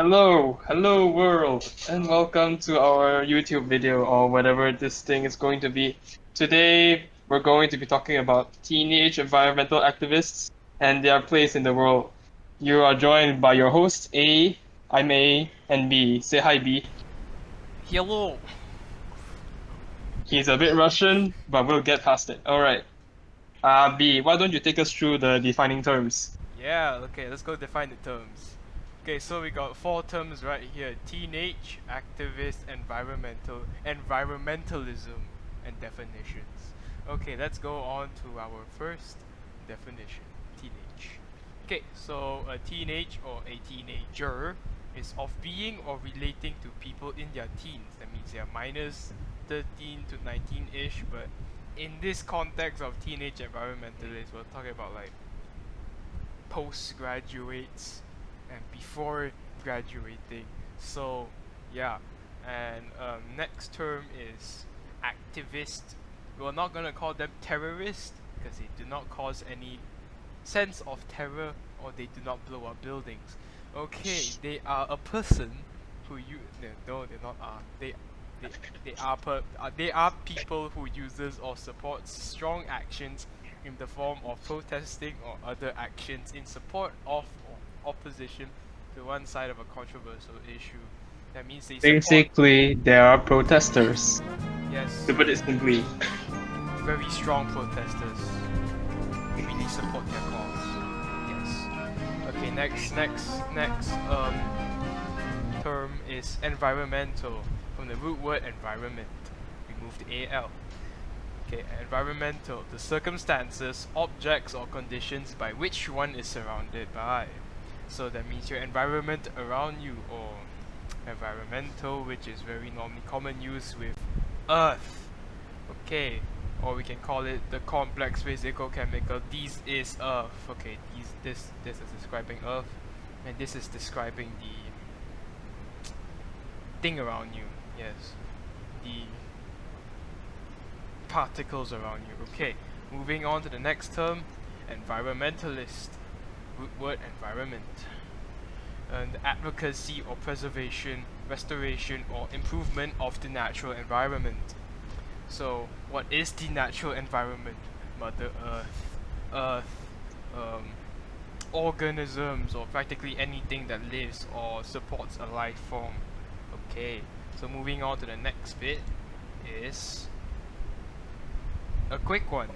Hello world, and welcome to our YouTube video or whatever this thing is going to be. Today, we're going to be talking about teenage environmental activists and their place in the world. You are joined by your host A, I'm A, and B. Say hi, B. Hello. He's a bit Russian, but we'll get past it. All right. B, why don't you take us through the defining terms? Yeah, okay, let's go define the terms. Okay, so we got four terms right here. Teenage, activist, environmentalism, and definitions. Okay, let's go on to our first definition. Teenage. Okay, so a teenage or a teenager is of being or relating to people in their teens. That means they are minus 13 to 19-ish, but in this context of teenage environmentalists, we're talking about like postgraduates and before graduating. So, yeah. And next term is activist. We're not gonna call them terrorists because they do not cause any sense of terror or they do not blow up buildings. Okay, they are a person who you no, they're not are they they are people who uses or supports strong actions in the form of protesting or other actions in support of or opposition to one side of a controversial issue. That means they support, Basically, there are protesters, yes, to put it simply. very strong protesters who really support their cause. Yes. Okay, next term is environmental, from the root word environment. Remove the AL. Okay, environmental, the circumstances, objects, or conditions by which one is surrounded by. So that means your environment around you, or environmental, which is very normally common use with earth. Okay, or we can call it the complex physical chemical. This is earth. Okay, this is describing earth, and this is describing the thing around you. Yes, the particles around you. Okay, moving on to the next term, environmentalist. Root word environment. And advocacy or preservation, restoration, or improvement of the natural environment. So, what is the natural environment? Mother Earth, um, organisms, or practically anything that lives or supports a life form. Okay, so moving on to the next bit is a quick one.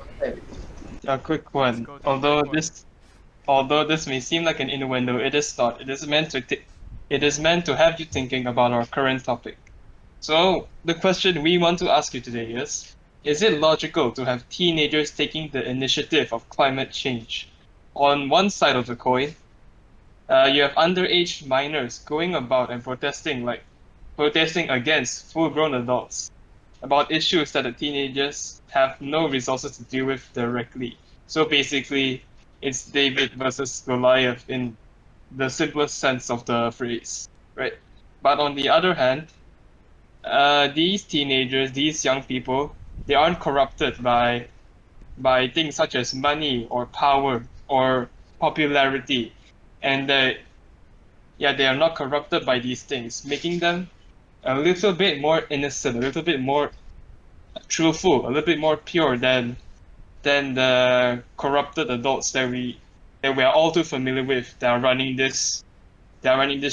A quick Let's one. go to the quick Although one. this may seem like an innuendo, it is not. It is meant to have you thinking about our current topic. So the question we want to ask you today is it logical to have teenagers taking the initiative of climate change? On one side of the coin, you have underage minors going about and protesting against full-grown adults about issues that the teenagers have no resources to deal with directly. So basically, it's David versus Goliath in the simplest sense of the phrase, right? But on the other hand, these teenagers, these young people, they aren't corrupted by things such as money or power or popularity, and yeah, they are not corrupted by these things, making them a little bit more innocent, a little bit more truthful, a little bit more pure than the corrupted adults that we are all too familiar with that are running this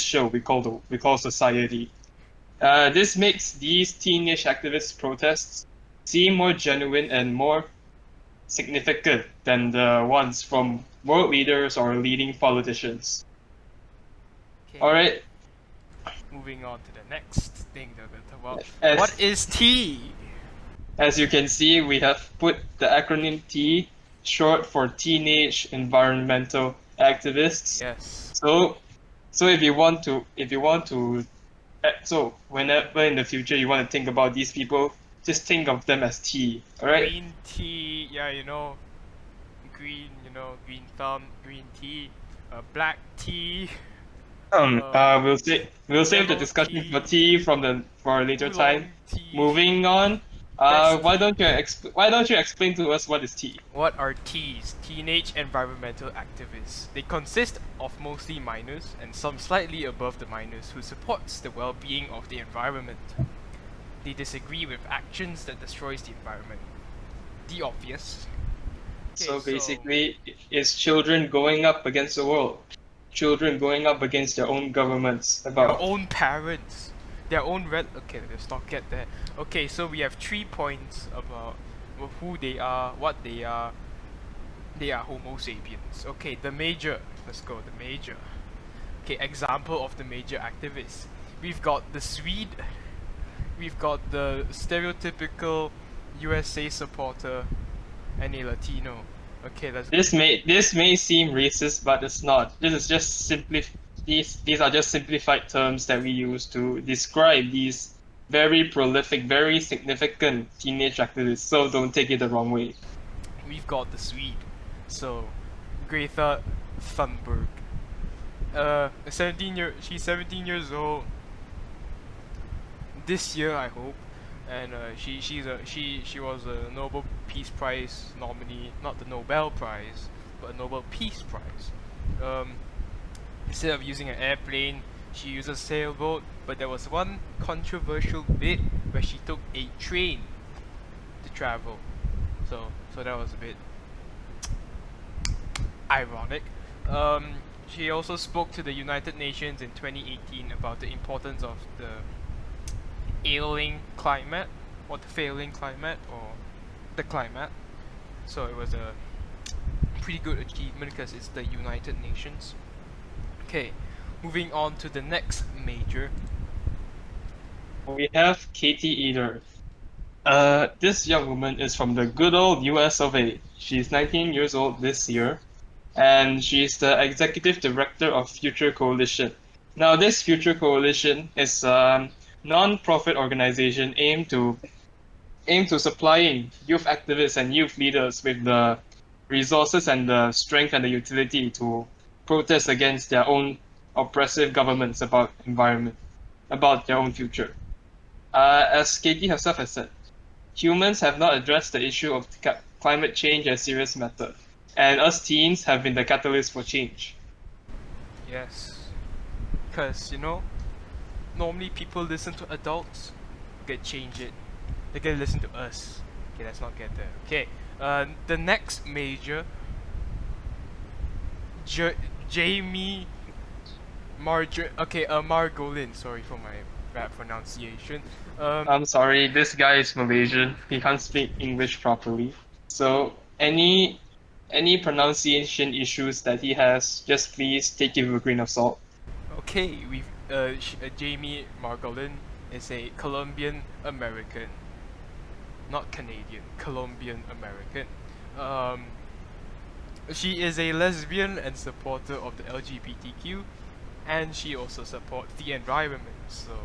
show we call society. This makes these teenage activist protests seem more genuine and more significant than the ones from world leaders or leading politicians. All Okay, right, moving on to the next thing that we're going to talk about. What as is tea? as you can see, we have put the acronym T, short for Teenage Environmental Activists. Yes. So, so if you want to, so whenever in the future you want to think about these people, just think of them as T. All right. Green tea, yeah, green, green thumb, green tea, black tea, We'll save the yellow discussion for tea, T for a later time. oolong tea. Moving on. That's why don't you explain to us what is T? What are Ts? Teenage environmental activists. They consist of mostly minors and some slightly above the minors who supports the well-being of the environment. They disagree with actions that destroys the environment. The obvious. Okay, So so basically, it's children going up against the world, children going up against their own governments their about. own parents, their own okay, let's not get there. Okay, so we have 3 points about who they are, what they are. They are Homo sapiens. Okay, the major. Let's go. The major. Okay, example of the major activists. We've got the Swede. We've got the stereotypical USA supporter and a Latino. Okay, let's. This may seem racist, but it's not. This is just these are just simplified terms that we use to describe these very prolific, very significant teenage activists. So don't take it the wrong way. We've got the Swede. So, Greta Thunberg. she's 17 years old. This year, I hope, and she was a Nobel Peace Prize nominee, not the Nobel Prize, but a Nobel Peace Prize. Um, Instead of using an airplane, she used a sailboat. But there was one controversial bit where she took a train to travel. So that was a bit ironic. She also spoke to the United Nations in 2018 about the importance of the ailing climate, or the failing climate, or the climate. So it was a pretty good achievement because it's the United Nations. Okay, moving on to the next major. We have Katie Eder. This young woman is from the good old US of A. She's 19 years old this year, and she's the executive director of Future Coalition. Now, this Future Coalition is a non-profit organization aimed to supplying youth activists and youth leaders with the resources and the strength and the utility to protest against their own oppressive governments about their own future. As Katie herself has said, humans have not addressed the issue of climate change as serious matter, and us teens have been the catalyst for change. Yes, because normally people listen to adults, get change it. They can listen to us. Okay, let's not get there. Okay, the next major, Jamie Margolin. Sorry for my bad pronunciation. I'm sorry, this guy is Malaysian. He can't speak English properly. So any pronunciation issues that he has, just please take it with a grain of salt. Okay, Jamie Margolin is a Colombian American, not Canadian, Colombian American. She is a lesbian and supporter of the LGBTQ, and she also supports the environment. So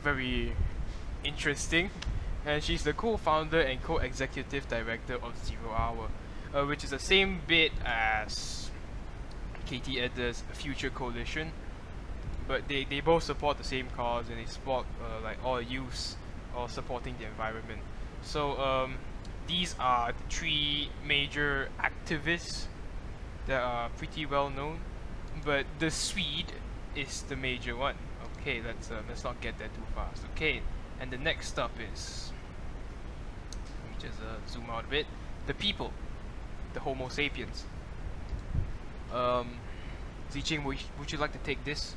very interesting. And she's the co-founder and co-executive director of Zero Hour, which is the same bit as Katie Eder's Future Coalition, but they both support the same cause, and they support like all youths or supporting the environment. So these are the 3 major activists that are pretty well known, but the Swede is the major one. Okay, let's not get there too fast. Okay, and the next up is, let me just zoom out a bit. The people, the Homo sapiens. Ziqing, would you like to take this?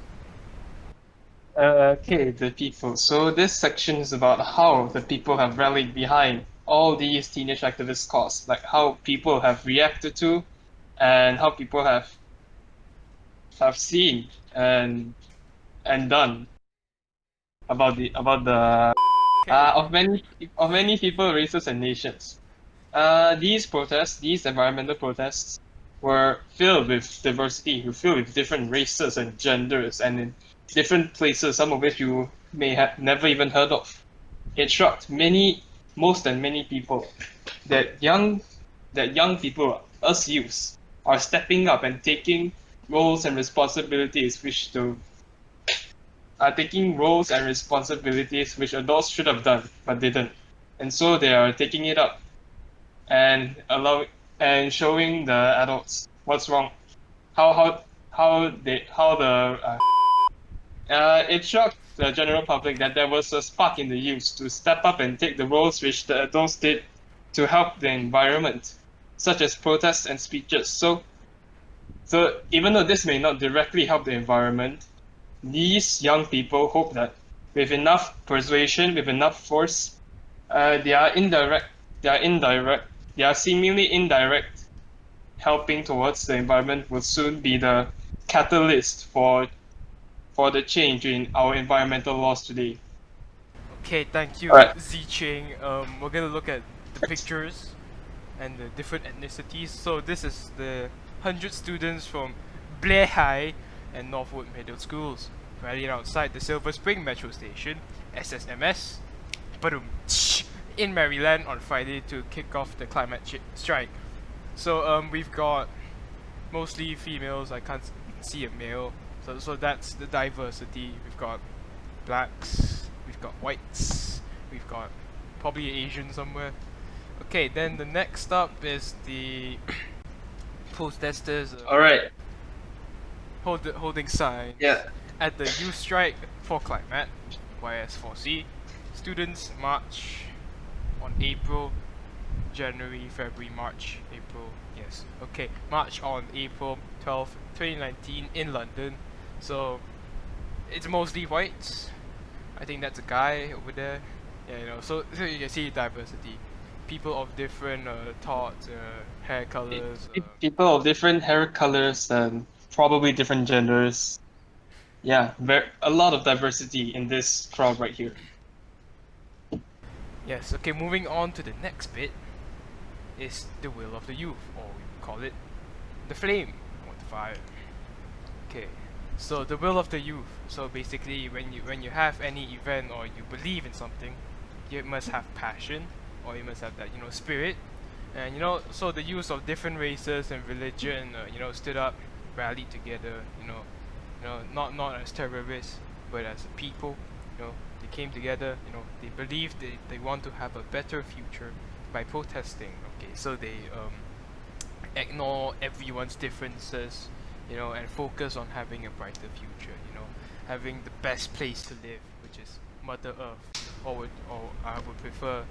Okay, the people. So this section is about how the people have rallied behind all these teenage activist cause, like how people have reacted to, and how people have seen and done about the Okay. of many people, races, and nations. These protests, these environmental protests, were filled with diversity, were filled with different races and genders, and in different places, some of which you may have never even heard of. It shocked most and many people that young people, us youths, are stepping up and taking roles and responsibilities are taking roles and responsibilities which adults should have done but didn't, and so they are taking it up and showing the adults what's wrong, how the it shocked the general public that there was a spark in the youth to step up and take the roles which the adults did to help the environment, such as protests and speeches. So even though this may not directly help the environment, these young people hope that with enough persuasion, with enough force, they are indirect, they are seemingly indirect helping towards the environment will soon be the catalyst for the change in our environmental laws today. Okay, thank you, Alright. Ziching. We're gonna look at the pictures and the different ethnicities. So this is the 100 students from Blair High and Northwood Middle Schools rallying outside the Silver Spring Metro Station, SSMS, Badum, in Maryland on Friday to kick off the climate strike. So we've got mostly females. I can't see a male. So that's the diversity. We've got blacks, we've got whites, we've got probably Asian somewhere. Okay, then the next up is the protesters Alright. holding signs Yeah. at the Youth Strike for Climate, YS4C. Students march on April, January, February, March, April. Yes. Okay, march on April 12th, 2019 in London. So it's mostly whites. I think that's a guy over there. Yeah, you know. So you can see diversity. People of different thoughts, hair colors. People of different hair colors and probably different genders. Yeah, a lot of diversity in this crowd right here. Yes. Okay. Moving on to the next bit is the will of the youth, or we call it the flame or the fire. Okay. So the will of the youth. So basically, when you have any event or you believe in something, you must have passion, or you must have that spirit, and so the youth of different races and religion stood up, rallied together, not as terrorists but as a people. They came together. They believe they want to have a better future by protesting. Okay, so they ignore everyone's differences, and focus on having a brighter future, having the best place to live, which is Mother Earth, or I would prefer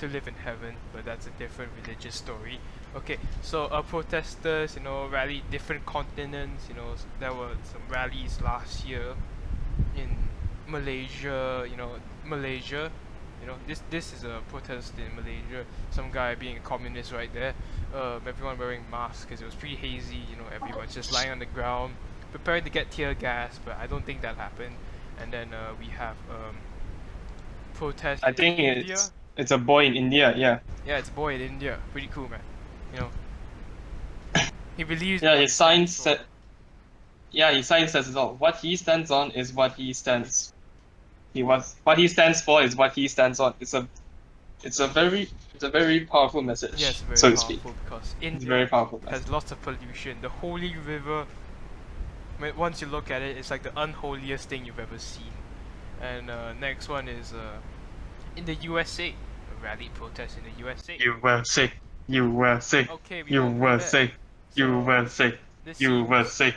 to live in heaven, but that's a different religious story. Okay, so protesters, rallied different continents. There were some rallies last year in Malaysia. Malaysia. This is a protest in Malaysia. Some guy being a communist right there. Everyone wearing masks because it was pretty hazy. Everyone's just lying on the ground, preparing to get tear gas, but I don't think that happened. And then we have protest I in think India. it's a boy in India. Yeah. Yeah, it's a boy in India. Pretty cool, man. He believes. Yeah, in what his he sign stands for. said. Yeah, his sign says it all. What he stands on is what he stands. What he stands for is what he stands on. It's a very powerful message. Yes, very so to powerful speak. because It's a very India powerful message. has lots of pollution. The holy river, once you look at it, it's like the unholiest thing you've ever seen. And next one is in the USA, a rally protest in the USA. USA, USA, Okay, we won't go USA, there. USA, This USA,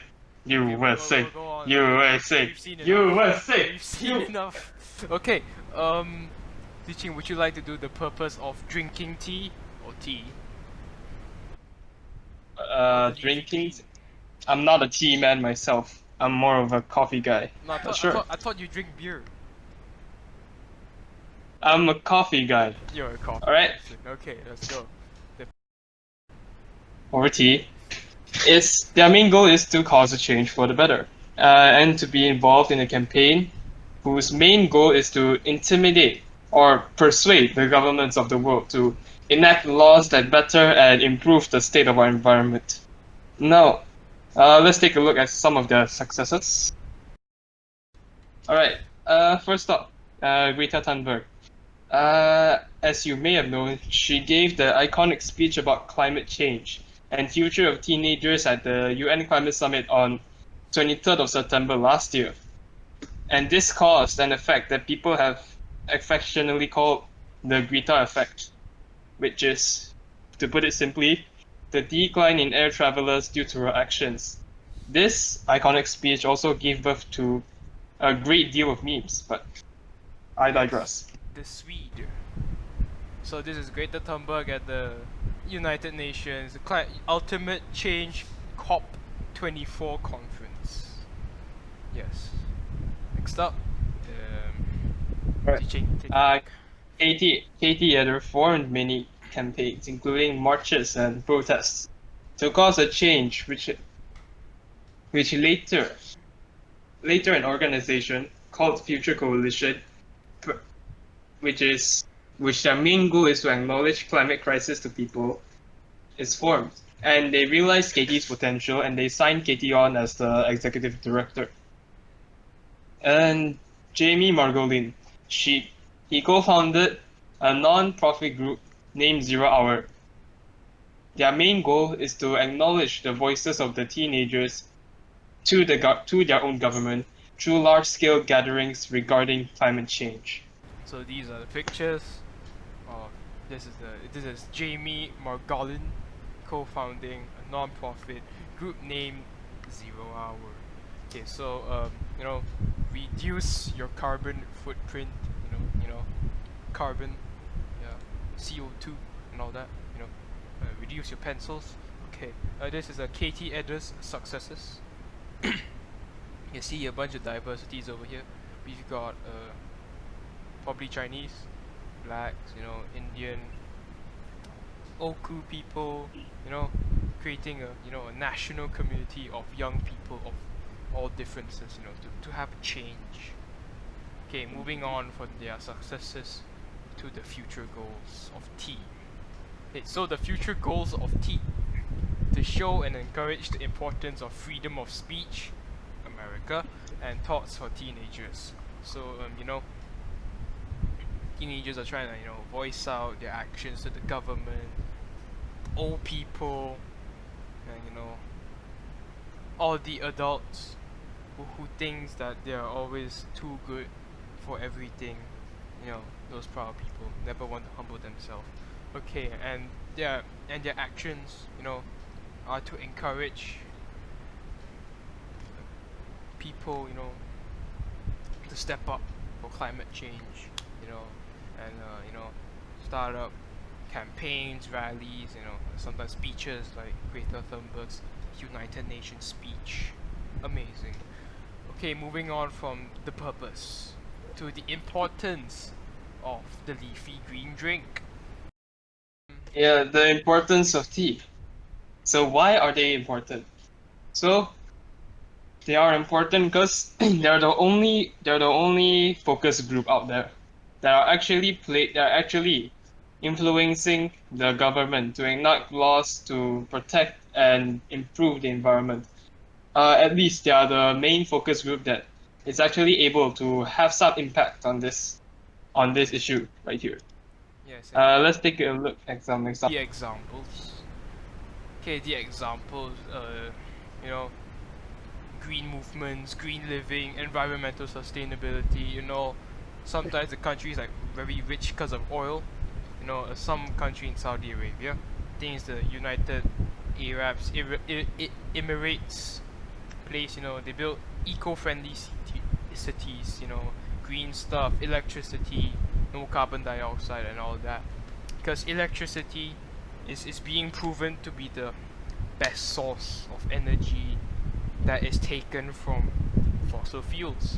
Okay, we'll USA, go on. USA, We've seen enough. USA. We've seen enough. Okay, Teaching, would you like to do the purpose of drinking tea or tea? Drinking. I'm not a tea man myself. I'm more of a coffee guy. No, I thought, Sure. I thought you drink beer. I'm a coffee guy. You're a coffee Alright. person. Okay, let's go. Over tea. Their main goal is to cause a change for the better, and to be involved in a campaign whose main goal is to intimidate or persuade the governments of the world to enact laws that better and improve the state of our environment. Now, let's take a look at some of their successes. Alright, first up, Greta Thunberg. As you may have known, she gave the iconic speech about climate change and future of teenagers at the UN Climate Summit on 23rd of September last year. And this caused an effect that people have affectionately called the Greta effect, which is, to put it simply, the decline in air travelers due to her actions. This iconic speech also gave birth to a great deal of memes, but I Yes, digress. the Swede. So this is Greta Thunberg at the United Nations Ultimate Change COP24 conference. Yes. Next up, Right. teaching Uh, TikTok. Katie had reformed many campaigns, including marches and protests, to cause a change, which later an organization called Future Coalition, which is which their main goal is to acknowledge climate crisis to people, is formed. And they realized Katie's potential, and they signed Katie on as the executive director. And Jamie Margolin, he co-founded a non-profit group named Zero Hour. Their main goal is to acknowledge the voices of the teenagers to their own government through large-scale gatherings regarding climate change. So these are the pictures of this is Jamie Margolin co-founding a non-profit group named Zero Hour. Okay, so reduce your carbon footprint. Carbon, yeah, CO2 and all that. Reduce your pencils. Okay, this is a Katie Edda's successes. You see a bunch of diversities over here. We've got probably Chinese, blacks, Indian, Oku people, creating a national community of young people of all differences, to have change. Okay, moving on from their successes to the future goals of T. Okay, so the future goals of T: to show and encourage the importance of freedom of speech, America, and thoughts for teenagers. So teenagers are trying to voice out their actions to the government, old people, and all the adults who thinks that they are always too good for everything. Those proud people never want to humble themselves. Okay, and their actions, are to encourage people, to step up for climate change, and start up campaigns, rallies, sometimes speeches like Greta Thunberg's United Nations speech. Amazing. Okay, moving on from the purpose to the importance of the leafy green drink. Yeah, the importance of tea. So why are they important? So they are important because they're the only focus group out there that are actually influencing the government to enact laws to protect and improve the environment. At least they are the main focus group that is actually able to have some impact on this issue right here. Yes, and Let's take a look at some examples. the examples. Okay, the examples. You know, green movements, green living, environmental sustainability. Sometimes the country is like very rich because of oil. Some country in Saudi Arabia, I think it's the United Emirates place. They build eco-friendly cities. Green stuff, electricity, no carbon dioxide, and all that. Because electricity is being proven to be the best source of energy that is taken from fossil fuels.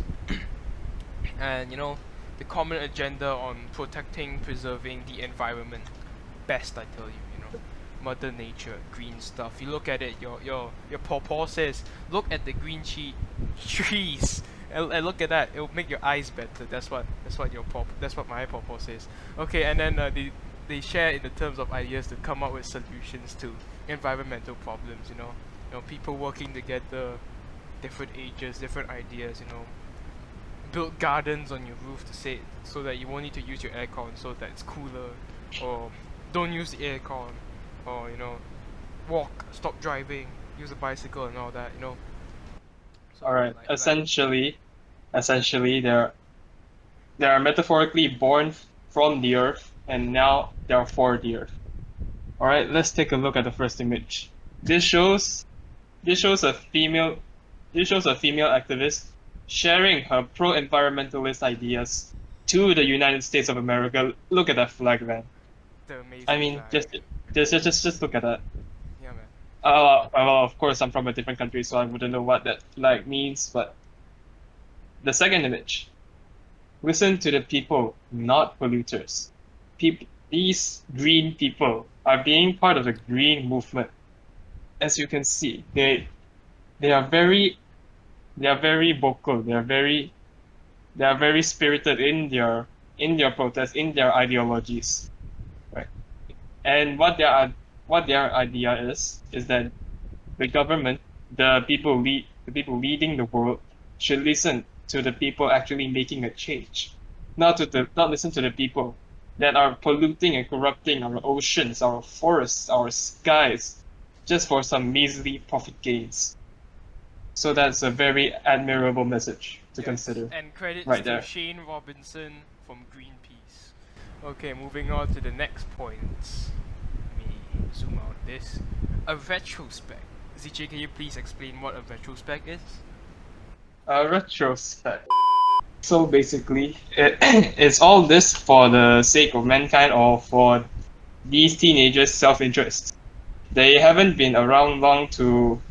And the common agenda on protecting, preserving the environment. Best, I tell you, Mother Nature, green stuff. You look at it, your pawpaw says, look at the green trees. And look at that, it'll make your eyes better. That's what my pawpaw says. Okay, and then they share in the terms of ideas to come up with solutions to environmental problems. People working together, different ages, different ideas. Build gardens on your roof so that you won't need to use your aircon, so that it's cooler, or don't use the aircon, or walk, stop driving, use a bicycle and all that. So All right. like Essentially, Essentially, they are metaphorically born from the earth, and now they are for the earth. All right, let's take a look at the first image. This shows this shows a female this shows a female activist sharing her pro-environmentalist ideas to the United States of America. Look at that flag, man. The I amazing mean, flag. just look at that. Yeah, man. Well, of course, I'm from a different country, so I wouldn't know what that flag means. But the second image, listen to the people, not polluters. These green people are being part of the green movement. As you can see, they are very vocal. They are very spirited in their protests, in their ideologies, right? And what their idea is that the government, the people leading the world, should listen to the people actually making a change, not listen to the people that are polluting and corrupting our oceans, our forests, our skies, just for some measly profit gains. So that's a very admirable message to Yes, consider and credits right to there. Shane Robinson from Greenpeace. Okay, moving on to the next point. Let me zoom out this. A retrospect. ZJ, can you please explain what a retrospect is? Retrospect. So basically, it's all this for the sake of mankind or for these teenagers' self-interest. They haven't been around long to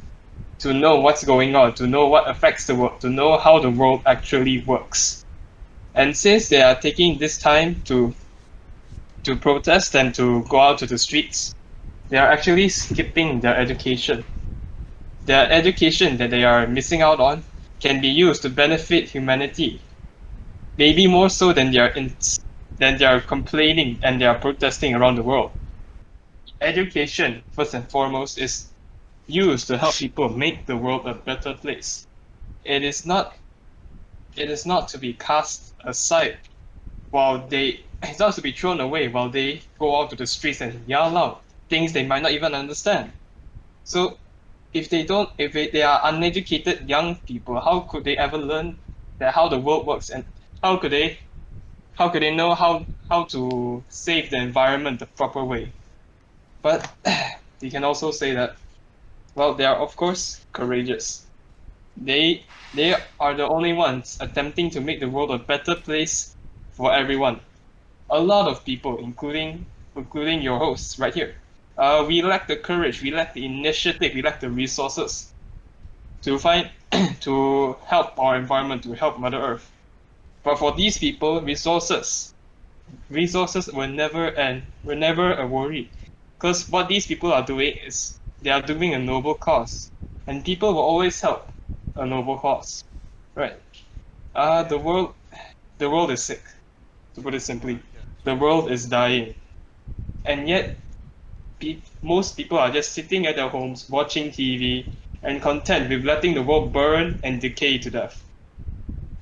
know what's going on, to know what affects the world, to know how the world actually works. And since they are taking this time to protest and to go out to the streets, they are actually skipping their education. Their education that they are missing out on can be used to benefit humanity, maybe more so than they are complaining and they are protesting around the world. Education, first and foremost, is used to help people make the world a better place. It is not it is not to be cast aside while they it's not to be thrown away while they go out to the streets and yell out things they might not even understand. So if they are uneducated young people, how could they ever learn that how the world works, and how could they how could they know how to save the environment the proper way? But you can also say that, well, they are of course courageous. They are the only ones attempting to make the world a better place for everyone. A lot of people, including your hosts right here, we lack the courage, we lack the initiative, we lack the resources to find to help our environment, to help Mother Earth. But for these people, resources were never a worry, because what these people are doing is they are doing a noble cause, and people will always help a noble cause, right? Yeah. The world is sick, to put it simply. The world is dying, and yet most people are just sitting at their homes watching TV and content with letting the world burn and decay to death.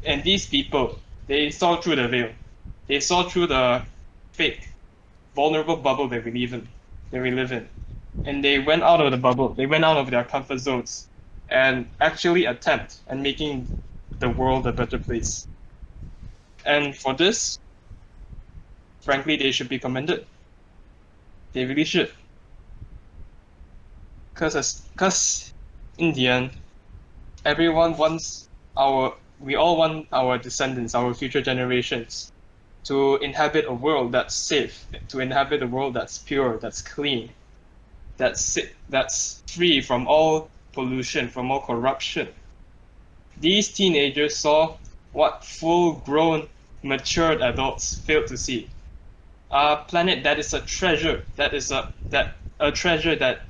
And these people, they saw through the veil. They saw through the fake, vulnerable bubble that we live in. And they went out of the bubble. They went out of their comfort zones and actually attempt and making the world a better place. And for this, frankly, they should be commended. They really should. Because in the end, everyone wants we all want our descendants, our future generations, to inhabit a world that's safe, to inhabit a world that's pure, that's clean, that's free from all pollution, from all corruption. These teenagers saw what full-grown, matured adults failed to see. A planet that is a treasure, a treasure that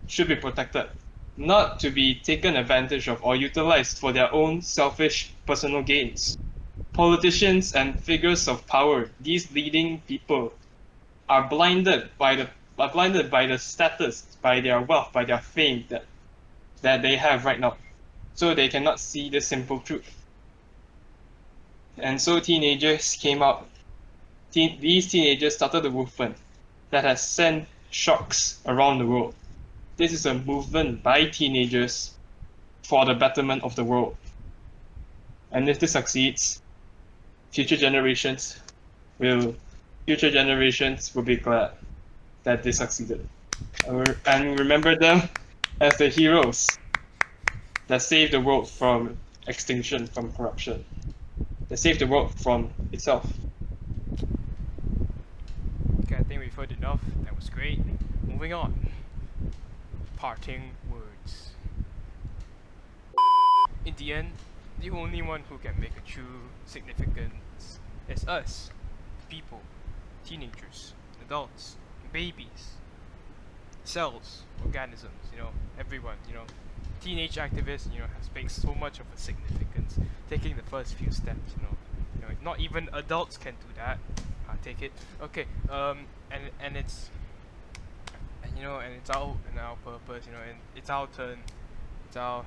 should be protected, not to be taken advantage of or utilized for their own selfish personal gains. Politicians and figures of power, these leading people, are blinded by the status, by their wealth, by their fame that they have right now. So they cannot see the simple truth. And so teenagers came out. These teenagers started a movement that has sent shocks around the world. This is a movement by teenagers for the betterment of the world. And if this succeeds, future generations will be glad that they succeeded. And remember them as the heroes that saved the world from extinction, from corruption. That saved the world from itself. Okay, I think we've heard enough. That was great. Moving on. Parting words. In the end, the only one who can make a true significance is us, people, teenagers, adults, babies, cells, organisms, everyone, teenage activists, has made so much of a significance, taking the first few steps, not even adults can do that. I take it. Okay, and it's and it's our purpose, and it's our turn. It's our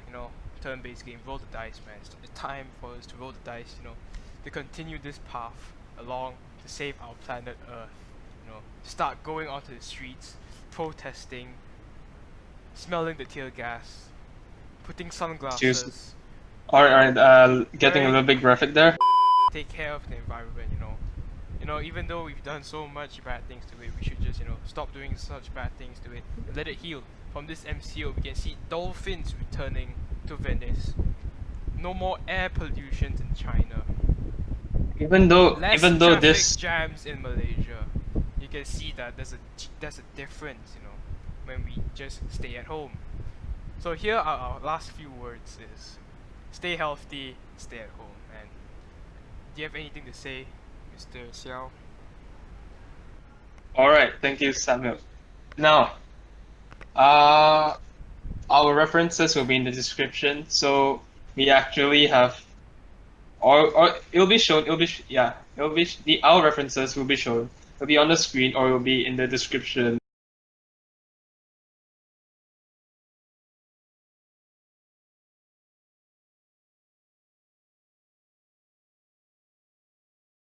turn-based game. Roll the dice, man. It's time for us to roll the dice, to continue this path along to save our planet Earth. Start going onto the streets, protesting, smelling the tear gas, putting sunglasses. Alright, getting a little bit graphic there. Take care of the environment, even though we've done so much bad things to it, we should just, stop doing such bad things to it and let it heal. From this MCO, we can see dolphins returning to Venice. No more air pollution in China. Even though Traffic this jams in Malaysia. You can see that there's a difference, when we just stay at home. So here are our last few words is stay healthy, stay at home. And do you have anything to say, Mr. Xiao? Alright, thank you, Samuel. Now, our references will be in the description, so we actually have, or it'll be shown. Our references will be shown. It'll be on the screen, or it'll be in the description.